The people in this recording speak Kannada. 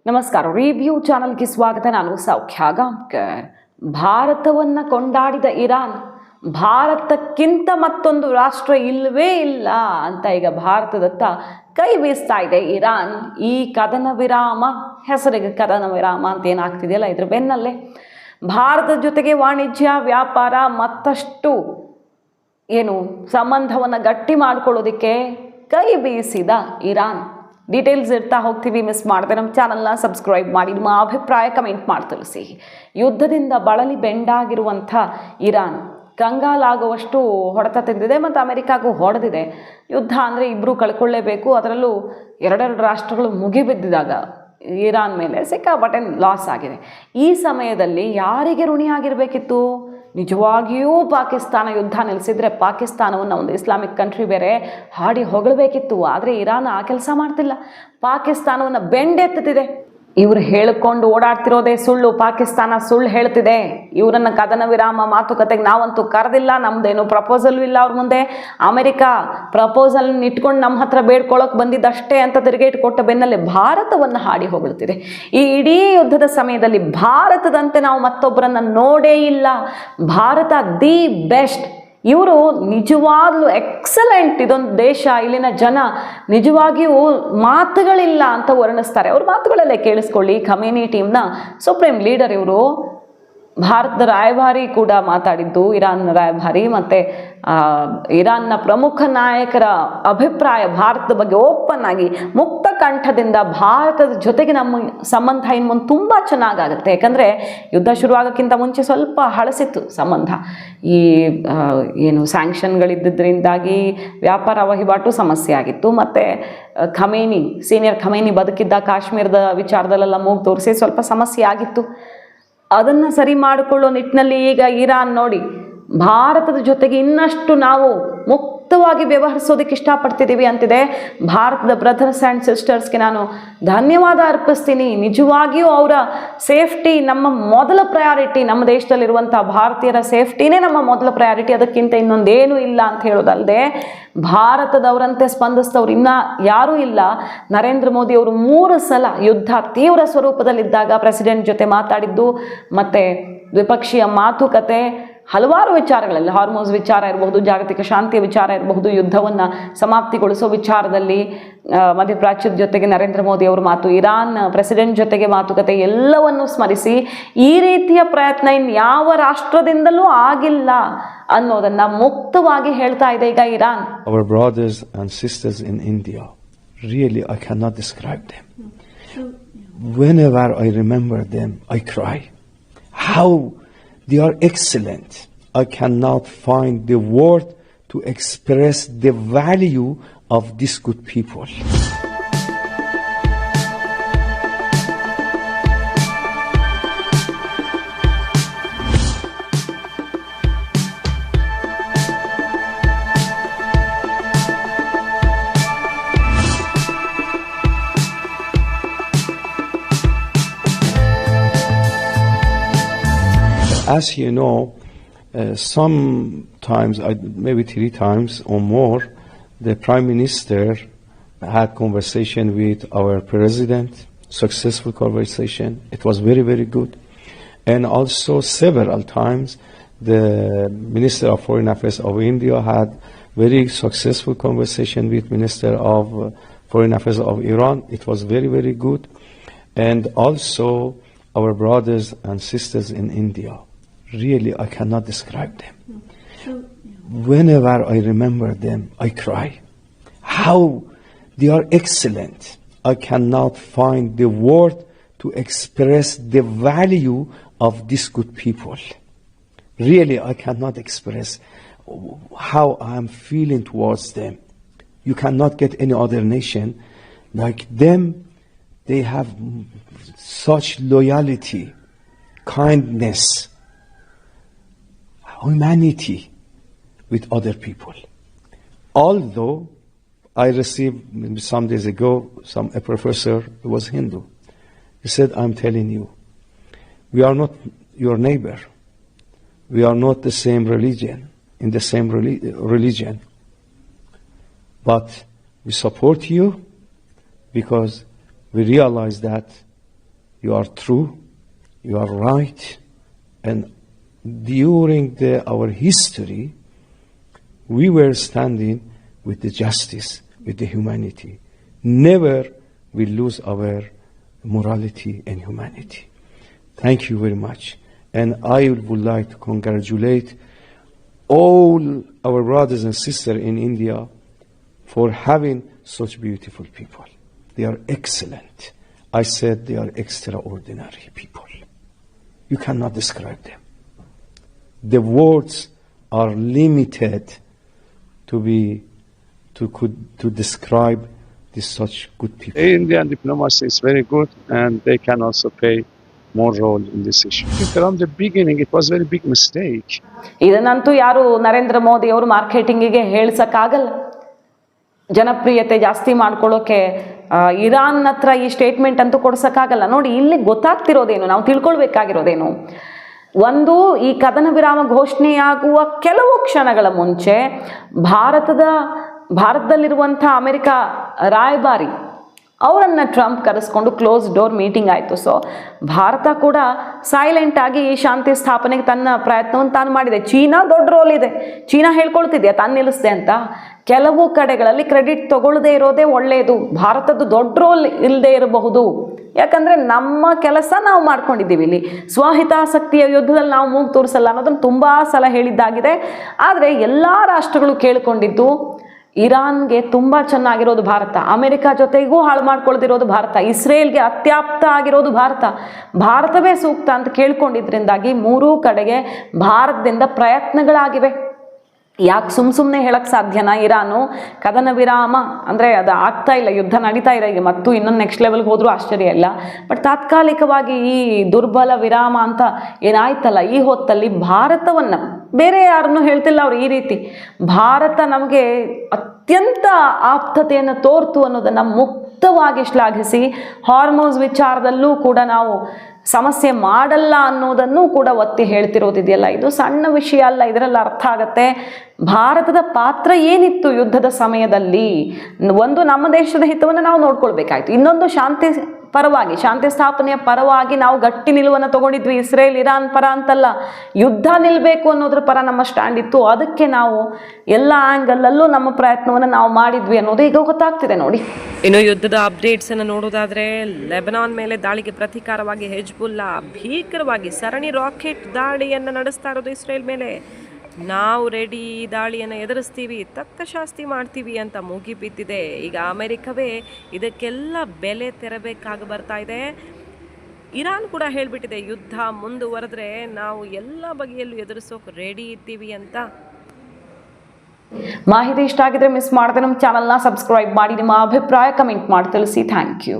ನಮಸ್ಕಾರ. ರಿವ್ಯೂ ಚಾನಲ್ಗೆ ಸ್ವಾಗತ. ನಾನು ಸೌಖ್ಯ ಗಾಂವ್ಕರ್. ಭಾರತವನ್ನು ಕೊಂಡಾಡಿದ ಇರಾನ್ ಭಾರತಕ್ಕಿಂತ ಮತ್ತೊಂದು ರಾಷ್ಟ್ರ ಇಲ್ಲವೇ ಇಲ್ಲ ಅಂತ ಈಗ ಭಾರತದತ್ತ ಕೈ ಬೀಸ್ತಾ ಇದೆ ಇರಾನ್. ಈ ಕದನ ವಿರಾಮ, ಹೆಸರಿಗೆ ಕದನ ವಿರಾಮ ಅಂತ ಏನಾಗ್ತಿದೆಯಲ್ಲ, ಇದ್ರ ಬೆನ್ನಲ್ಲೇ ಭಾರತದ ಜೊತೆಗೆ ವಾಣಿಜ್ಯ ವ್ಯಾಪಾರ ಮತ್ತಷ್ಟು ಸಂಬಂಧವನ್ನು ಗಟ್ಟಿ ಮಾಡ್ಕೊಳ್ಳೋದಕ್ಕೆ ಕೈ ಬೀಸಿದ ಇರಾನ್. ಡೀಟೇಲ್ಸ್ ಇರ್ತಾ ಹೋಗ್ತೀವಿ, ಮಿಸ್ ಮಾಡದೆ ನಮ್ಮ ಚಾನಲ್ನ ಸಬ್ಸ್ಕ್ರೈಬ್ ಮಾಡಿ, ನಿಮ್ಮ ಅಭಿಪ್ರಾಯ ಕಮೆಂಟ್ ಮಾಡಿ ತಿಳಿಸಿ. ಯುದ್ಧದಿಂದ ಬಳಲಿ ಬೆಂಡಾಗಿರುವಂಥ ಇರಾನ್ ಕಂಗಾಲಾಗುವಷ್ಟು ಹೊಡೆತ ತಿಂದಿದೆ ಮತ್ತು ಅಮೆರಿಕಾಗೂ ಹೊಡೆದಿದೆ. ಯುದ್ಧ ಅಂದರೆ ಇಬ್ಬರು ಕಳ್ಕೊಳ್ಳೇಬೇಕು. ಅದರಲ್ಲೂ ಎರಡೆರಡು ರಾಷ್ಟ್ರಗಳು ಮುಗಿಬಿದ್ದಿದಾಗ ಇರಾನ್ ಮೇಲೆ ಸಿಕ್ಕಾಪಟ್ಟೆ ಲಾಸ್ ಆಗಿದೆ. ಈ ಸಮಯದಲ್ಲಿ ಯಾರಿಗೆ ಋಣಿಯಾಗಿರಬೇಕಿತ್ತು? ನಿಜವಾಗಿಯೂ ಪಾಕಿಸ್ತಾನ ಯುದ್ಧ ನಿಲ್ಲಿಸಿದ್ರೆ ಪಾಕಿಸ್ತಾನವನ್ನು, ಒಂದು ಇಸ್ಲಾಮಿಕ್ ಕಂಟ್ರಿ ಬೇರೆ, ಹಾಡಿ ಹೊಗಳಬೇಕಿತ್ತು. ಆದರೆ ಇರಾನ್ ಆ ಕೆಲಸ ಮಾಡ್ತಿಲ್ಲ, ಪಾಕಿಸ್ತಾನವನ್ನು ಬೆಂಡೆತ್ತಿದೆ. ಇವರು ಹೇಳಿಕೊಂಡು ಓಡಾಡ್ತಿರೋದೇ ಸುಳ್ಳು, ಪಾಕಿಸ್ತಾನ ಸುಳ್ಳು ಹೇಳ್ತಿದೆ. ಇವರನ್ನು ಕದನ ವಿರಾಮ ಮಾತುಕತೆಗೆ ನಾವಂತೂ ಕರೆದಿಲ್ಲ, ನಮ್ಮದೇನು ಪ್ರಪೋಸಲ್ ಇಲ್ಲ ಅವ್ರ ಮುಂದೆ. ಅಮೆರಿಕಾ ಪ್ರಪೋಸಲ್ನ ಇಟ್ಕೊಂಡು ನಮ್ಮ ಹತ್ರ ಬೇಡ್ಕೊಳ್ಳೋಕೆ ಬಂದಿದ್ದಷ್ಟೇ ಅಂತ ತಿರುಗೇಟು ಕೊಟ್ಟ ಬೆನ್ನಲ್ಲೇ ಭಾರತವನ್ನು ಹಾಡಿ ಹೊಗಳ್ತಿದೆ. ಈ ಇಡೀ ಯುದ್ಧದ ಸಮಯದಲ್ಲಿ ಭಾರತದಂತೆ ನಾವು ಮತ್ತೊಬ್ಬರನ್ನು ನೋಡೇ ಇಲ್ಲ. Bharat the best. ಇವರು ನಿಜವಾಗ್ಲೂ ಎಕ್ಸಲೆಂಟ್. ಇದೊಂದು ದೇಶ, ಇಲ್ಲಿನ ಜನ ನಿಜವಾಗಿಯೂ ಮಾತುಗಳಿಲ್ಲ ಅಂತ ವರ್ಣಿಸ್ತಾರೆ. ಅವ್ರ ಮಾತುಗಳಲ್ಲೇ ಕೇಳಿಸ್ಕೊಳ್ಳಿ. ಖಮೇನಿ ಟೀಮ್ನ ಸುಪ್ರೀಂ ಲೀಡರ್ ಇವರು. ಭಾರತದ ರಾಯಭಾರಿ ಕೂಡ ಮಾತಾಡಿದ್ದು, ಇರಾನ್ ರಾಯಭಾರಿ ಮತ್ತು ಇರಾನ್ನ ಪ್ರಮುಖ ನಾಯಕರ ಅಭಿಪ್ರಾಯ ಭಾರತದ ಬಗ್ಗೆ ಓಪನ್ ಆಗಿ ಮುಕ್ತ ಕಂಠದಿಂದ ಭಾರತದ ಜೊತೆಗೆ ನಮ್ಮ ಸಂಬಂಧ ಇನ್ನು ಮುಂದೆ ತುಂಬ ಚೆನ್ನಾಗಾಗುತ್ತೆ. ಯಾಕಂದರೆ ಯುದ್ಧ ಶುರುವಾಗೋಕ್ಕಿಂತ ಮುಂಚೆ ಸ್ವಲ್ಪ ಹಳಸಿತ್ತು ಸಂಬಂಧ. ಈ ಸ್ಯಾಂಕ್ಷನ್ಗಳಿದ್ದರಿಂದಾಗಿ ವ್ಯಾಪಾರ ವಹಿವಾಟು ಸಮಸ್ಯೆ ಆಗಿತ್ತು. ಮತ್ತು ಖಮೇನಿ, ಸೀನಿಯರ್ ಖಮೇನಿ ಬದುಕಿದ್ದ ಕಾಶ್ಮೀರದ ವಿಚಾರದಲ್ಲೆಲ್ಲ ಮೂಗು ತೋರಿಸಿ ಸ್ವಲ್ಪ ಸಮಸ್ಯೆ ಆಗಿತ್ತು. ಅದನ್ನು ಸರಿ ಮಾಡಿಕೊಳ್ಳೋ ನಿಟ್ಟಿನಲ್ಲಿ ಈಗ ಇರಾನ್ ನೋಡಿ, ಭಾರತದ ಜೊತೆಗೆ ಇನ್ನಷ್ಟು ನಾವು ಮುಕ್ತವಾಗಿ ವ್ಯವಹರಿಸೋದಕ್ಕೆ ಇಷ್ಟಪಡ್ತಿದ್ದೀವಿ ಅಂತಿದೆ. ಭಾರತದ ಬ್ರದರ್ಸ್ ಆ್ಯಂಡ್ ಸಿಸ್ಟರ್ಸ್ಗೆ ನಾನು ಧನ್ಯವಾದ ಅರ್ಪಿಸ್ತೀನಿ. ನಿಜವಾಗಿಯೂ ಅವರ ಸೇಫ್ಟಿ ನಮ್ಮ ಮೊದಲ ಪ್ರಯಾರಿಟಿ. ನಮ್ಮ ದೇಶದಲ್ಲಿರುವಂಥ ಭಾರತೀಯರ ಸೇಫ್ಟಿನೇ ನಮ್ಮ ಮೊದಲ ಪ್ರಯಾರಿಟಿ, ಅದಕ್ಕಿಂತ ಇನ್ನೊಂದೇನೂ ಇಲ್ಲ ಅಂತ ಹೇಳೋದಲ್ಲದೆ ಭಾರತದವರಂತೆ ಸ್ಪಂದಿಸಿದವ್ರು ಇನ್ನೂ ಯಾರೂ ಇಲ್ಲ. ನರೇಂದ್ರ ಮೋದಿ ಅವರು 3 ಸಲ ಯುದ್ಧ ತೀವ್ರ ಸ್ವರೂಪದಲ್ಲಿದ್ದಾಗ ಪ್ರೆಸಿಡೆಂಟ್ ಜೊತೆ ಮಾತಾಡಿದ್ದು, ಮತ್ತು ದ್ವಿಪಕ್ಷೀಯ ಮಾತುಕತೆ ಹಲವಾರು ವಿಚಾರಗಳಲ್ಲಿ, ಹಾರ್ಮೋಸ್ ವಿಚಾರ ಇರಬಹುದು, ಜಾಗತಿಕ ಶಾಂತಿಯ ವಿಚಾರ ಇರಬಹುದು, ಯುದ್ಧವನ್ನು ಸಮಾಪ್ತಿಗೊಳಿಸೋ ವಿಚಾರದಲ್ಲಿ ಮಧ್ಯಪ್ರಾಚ್ಯದ ಜೊತೆಗೆ ನರೇಂದ್ರ ಮೋದಿ ಅವರ ಮಾತು, ಇರಾನ್ ಪ್ರೆಸಿಡೆಂಟ್ ಜೊತೆಗೆ ಮಾತುಕತೆ, ಎಲ್ಲವನ್ನು ಸ್ಮರಿಸಿ ಈ ರೀತಿಯ ಪ್ರಯತ್ನ ಇನ್ಯಾವ ರಾಷ್ಟ್ರದಿಂದಲೂ ಆಗಿಲ್ಲ ಅನ್ನೋದನ್ನ ಮುಕ್ತವಾಗಿ ಹೇಳ್ತಾ ಇದೆ ಈಗ Iran. Our brothers and sisters in India, really I cannot describe them. Whenever I remember them, I cry. How they are excellent. I cannot find the word to express the value of these good people. As you know, sometimes, maybe 3 times or more, the Prime Minister had conversation with our President, successful conversation. It was very, very good. And also several times, the Minister of Foreign Affairs of India had very successful conversation with Minister of Foreign Affairs of Iran. It was very, very good. And also our brothers and sisters in India. Really, I cannot describe them. Whenever I remember them, I cry. How they are excellent. I cannot find the word to express the value of these good people. Really, I cannot express how I am feeling towards them. You cannot get any other nation like them. They have such loyalty, kindness, humanity with other people. Although I received some days ago a professor who was Hindu. He said, I'm telling you, we are not your neighbor. We are not the same religion, in the same religion. But we support you because we realize that you are true, you are right, and during our history, we were standing with the justice, with the humanity. Never we lose our morality and humanity. Thank you very much. And I would like to congratulate all our brothers and sisters in India for having such beautiful people. They are excellent. I said they are extraordinary people. You cannot describe them. The words are limited to describe such good people. Indian diplomacy is very good, and they can also play more role in this issue. From the beginning, it was a very big mistake. ಇದನ್ನಂತೂ ಯಾರು ನರೇಂದ್ರ ಮೋದಿ ಅವರು ಮಾರ್ಕೆಟಿಂಗಿಗೆ ಹೇಳ್ಸಕ್ಕಾಗಲ್ಲ. ಜನಪ್ರಿಯತೆ ಜಾಸ್ತಿ ಮಾಡ್ಕೊಳ್ಳೋಕೆ ಇರಾನ್ ಹತ್ರ ಈ ಸ್ಟೇಟ್ಮೆಂಟ್ ಅಂತೂ ಕೊಡ್ಸಕ್ಕಾಗಲ್ಲ. ನೋಡಿ, ಇಲ್ಲಿ ಗೊತ್ತಾಗ್ತಿರೋದೇನು, ನಾವು ತಿಳ್ಕೊಳ್ಬೇಕಾಗಿರೋದೇನು, ಒಂದು, ಈ ಕದನ ವಿರಾಮ ಘೋಷಣೆಯಾಗುವ ಕೆಲವು ಕ್ಷಣಗಳ ಮುಂಚೆ ಭಾರತದಲ್ಲಿರುವಂಥ ಅಮೆರಿಕ ರಾಯಭಾರಿ ಅವರನ್ನು ಟ್ರಂಪ್ ಕರೆಸ್ಕೊಂಡು ಕ್ಲೋಸ್ ಡೋರ್ ಮೀಟಿಂಗ್ ಆಯಿತು. ಸೊ ಭಾರತ ಕೂಡ ಸೈಲೆಂಟ್ ಆಗಿ ಈ ಶಾಂತಿ ಸ್ಥಾಪನೆಗೆ ತನ್ನ ಪ್ರಯತ್ನವನ್ನು ತಾನು ಮಾಡಿದೆ. ಚೀನಾ ದೊಡ್ಡ ರೋಲ್ ಇದೆ. ಚೀನಾ ಹೇಳ್ಕೊಳ್ತಿದ್ಯಾ ತಾನು ನಿಲ್ಲಿಸ್ದೆ ಅಂತ. ಕೆಲವು ಕಡೆಗಳಲ್ಲಿ ಕ್ರೆಡಿಟ್ ತಗೊಳ್ಳದೇ ಇರೋದೇ ಒಳ್ಳೆಯದು. ಭಾರತದ್ದು ದೊಡ್ಡ ರೋಲ್ ಇಲ್ಲದೆ ಇರಬಹುದು, ಯಾಕಂದರೆ ನಮ್ಮ ಕೆಲಸ ನಾವು ಮಾಡ್ಕೊಂಡಿದ್ದೀವಿ. ಇಲ್ಲಿ ಸ್ವಹಿತಾಸಕ್ತಿಯ ಯುದ್ಧದಲ್ಲಿ ನಾವು ಮೂಗು ತೋರಿಸಲ್ಲ ಅನ್ನೋದನ್ನು ತುಂಬ ಸಲ ಹೇಳಿದ್ದಾಗಿದೆ. ಆದರೆ ಎಲ್ಲ ರಾಷ್ಟ್ರಗಳು ಕೇಳಿಕೊಂಡಿದ್ದು ಇರಾನ್ಗೆ ತುಂಬ ಚೆನ್ನಾಗಿರೋದು ಭಾರತ, ಅಮೆರಿಕ ಜೊತೆಗೂ ಹಾಳು ಮಾಡ್ಕೊಳ್ದಿರೋದು ಭಾರತ, ಇಸ್ರೇಲ್ಗೆ ಅತ್ಯಾಪ್ತ ಆಗಿರೋದು ಭಾರತವೇ ಸೂಕ್ತ ಅಂತ ಕೇಳ್ಕೊಂಡಿದ್ರಿಂದಾಗಿ ಮೂರೂ ಕಡೆಗೆ ಭಾರತದಿಂದ ಪ್ರಯತ್ನಗಳಾಗಿವೆ. ಯಾಕೆ ಸುಮ್ಮನೆ ಹೇಳಕ್ಕೆ ಸಾಧ್ಯನಾ? ಇರಾನು ಕದನ ವಿರಾಮ ಅಂದರೆ ಅದು ಆಗ್ತಾ ಇಲ್ಲ, ಯುದ್ಧ ನಡೀತಾ ಇದೆ ಈಗ, ಮತ್ತು ಇನ್ನೊಂದು ನೆಕ್ಸ್ಟ್ ಲೆವೆಲ್ಗೆ ಹೋದರೂ ಆಶ್ಚರ್ಯ ಇಲ್ಲ. ಬಟ್ ತಾತ್ಕಾಲಿಕವಾಗಿ ಈ ದುರ್ಬಲ ವಿರಾಮ ಅಂತ ಏನಾಯ್ತಲ್ಲ, ಈ ಹೊತ್ತಲ್ಲಿ ಭಾರತವನ್ನು, ಬೇರೆ ಯಾರನ್ನೂ ಹೇಳ್ತಿಲ್ಲ ಅವರು ಈ ರೀತಿ, ಭಾರತ ನಮಗೆ ಅತ್ಯಂತ ಆಪ್ತತೆಯನ್ನು ತೋರ್ತು ಅನ್ನೋದನ್ನು ಮುಕ್ತವಾಗಿ ಶ್ಲಾಘಿಸಿ, ಹಾರ್ಮೋಸ್ ವಿಚಾರದಲ್ಲೂ ಕೂಡ ನಾವು ಸಮಸ್ಯೆ ಮಾಡಲ್ಲ ಅನ್ನೋದನ್ನು ಕೂಡ ಒತ್ತಿ ಹೇಳ್ತಿರೋದಿದೆಯಲ್ಲ, ಇದು ಸಣ್ಣ ವಿಷಯ ಅಲ್ಲ. ಇದರಲ್ಲಿ ಅರ್ಥ ಆಗತ್ತೆ ಭಾರತದ ಪಾತ್ರ ಏನಿತ್ತು ಯುದ್ಧದ ಸಮಯದಲ್ಲಿ. ಒಂದು, ನಮ್ಮ ದೇಶದ ಹಿತವನ್ನು ನಾವು ನೋಡ್ಕೊಳ್ಬೇಕಾಯ್ತು. ಇನ್ನೊಂದು, ಶಾಂತಿ ಸ್ಥಾಪನೆಯ ಪರವಾಗಿ ನಾವು ಗಟ್ಟಿ ನಿಲುವನ್ನು ತಗೊಂಡಿದ್ವಿ. ಇಸ್ರೇಲ್ ಇರಾನ್ ಪರ ಅಂತಲ್ಲ, ಯುದ್ಧ ನಿಲ್ಲಬೇಕು ಅನ್ನೋದ್ರ ಪರ ನಮ್ಮ ಸ್ಟ್ಯಾಂಡ್ ಇತ್ತು. ಅದಕ್ಕೆ ನಾವು ಎಲ್ಲ ಆ್ಯಂಗಲಲ್ಲೂ ನಮ್ಮ ಪ್ರಯತ್ನವನ್ನು ನಾವು ಮಾಡಿದ್ವಿ ಅನ್ನೋದು ಈಗ ಗೊತ್ತಾಗ್ತಿದೆ ನೋಡಿ. ಇನ್ನು ಯುದ್ಧದ ಅಪ್ಡೇಟ್ಸ್ ಅನ್ನು ನೋಡೋದಾದ್ರೆ, ಲೆಬನಾನ್ ಮೇಲೆ ದಾಳಿಗೆ ಪ್ರತೀಕಾರವಾಗಿ ಹೆಜ್ಬುಲ್ಲಾ ಭೀಕರವಾಗಿ ಸರಣಿ ರಾಕೆಟ್ ದಾಳಿಯನ್ನು ನಡೆಸ್ತಾ ಇರೋದು ಇಸ್ರೇಲ್ ಮೇಲೆ. ನಾವು ರೆಡಿ, ದಾಳಿಯನ್ನು ಎದುರಿಸ್ತೀವಿ, ತಕ್ಕ ಶಾಸ್ತಿ ಮಾಡ್ತೀವಿ ಅಂತ ಮುಗಿಬಿದ್ದಿದೆ. ಈಗ ಅಮೆರಿಕವೇ ಇದಕ್ಕೆಲ್ಲ ಬೆಲೆ ತೆರಬೇಕಾಗಿ ಬರ್ತಾ ಇದೆ. ಇರಾನ್ ಕೂಡ ಹೇಳಿಬಿಟ್ಟಿದೆ, ಯುದ್ಧ ಮುಂದುವರೆದ್ರೆ ನಾವು ಎಲ್ಲ ಬಗೆಯಲ್ಲೂ ಎದುರಿಸೋಕೆ ರೆಡಿ ಇದ್ದೀವಿ ಅಂತ. ಮಾಹಿತಿ ಇಷ್ಟ ಆಗಿದ್ರೆ ಮಿಸ್ ಮಾಡದೆ ನಮ್ಮ ಚಾನಲ್ನ ಸಬ್ಸ್ಕ್ರೈಬ್ ಮಾಡಿ, ನಿಮ್ಮ ಅಭಿಪ್ರಾಯ ಕಮೆಂಟ್ ಮಾಡಿ ತಿಳಿಸಿ. Thank you.